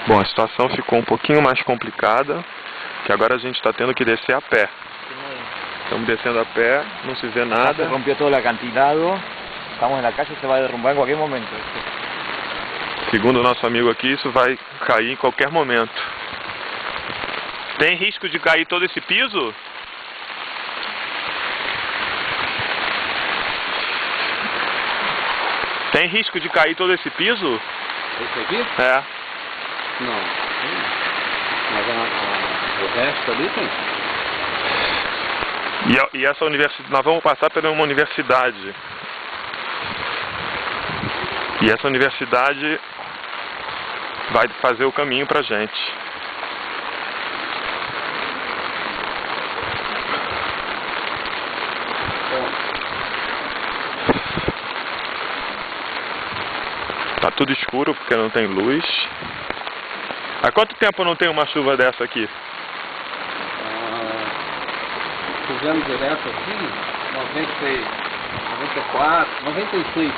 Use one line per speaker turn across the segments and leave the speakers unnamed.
Bom, a situação ficou um pouquinho mais complicada, que agora a gente está tendo que descer a pé. Estamos descendo a pé, não se vê nada.
Se rompió todo el acantilado, estamos en la calle, se va a derrumbar en cualquier momento.
Segundo o nosso amigo aqui, isso vai cair em qualquer momento. Tem risco de cair todo esse piso? Tem risco de cair todo esse piso?
¿Ese aquí?
É.
Não. Mas o resto ali tem.
E essa universidade, nós vamos passar por uma universidade. E essa universidade vai fazer o caminho pra gente. Tá tudo escuro porque não tem luz. Há quanto tempo não tem uma chuva dessa aqui?
Chovendo direto aqui, 96, 94, 96.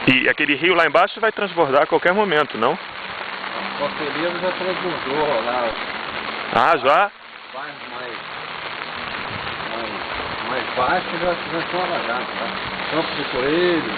E aquele rio lá embaixo vai transbordar a qualquer momento, não?
A Fortaleza já transbordou lá.
Ah, já?
Bairros mais baixos já estão alagados, tá? Campos de Coelho.